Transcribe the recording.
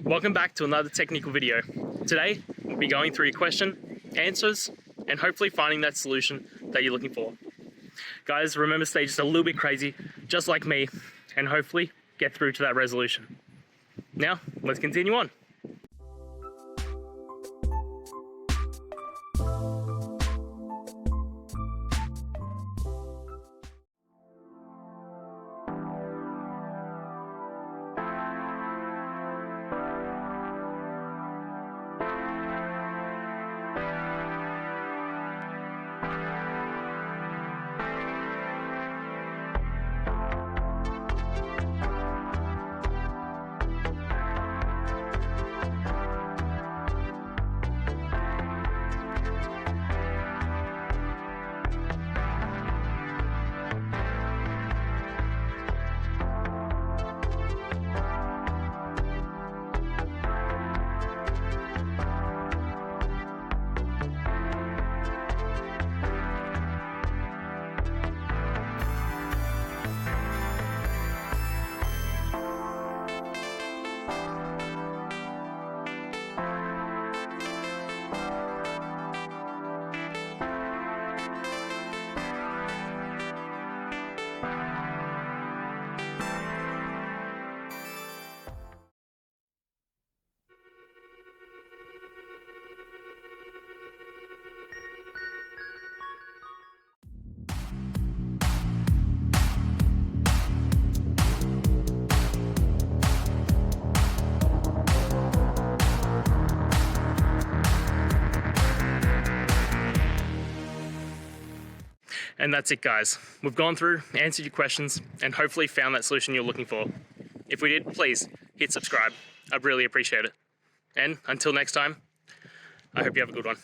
Welcome back to another technical video. Today, we'll be going through your question, answers, and hopefully finding that solution that you're looking for. Guys, remember, stay just a little bit crazy, just like me, and hopefully get through to that resolution. Now, let's continue on. And that's it, guys. We've gone through, answered your questions, and hopefully found that solution you're looking for. If we did, please hit subscribe. I'd really appreciate it. And until next time, I hope you have a good one.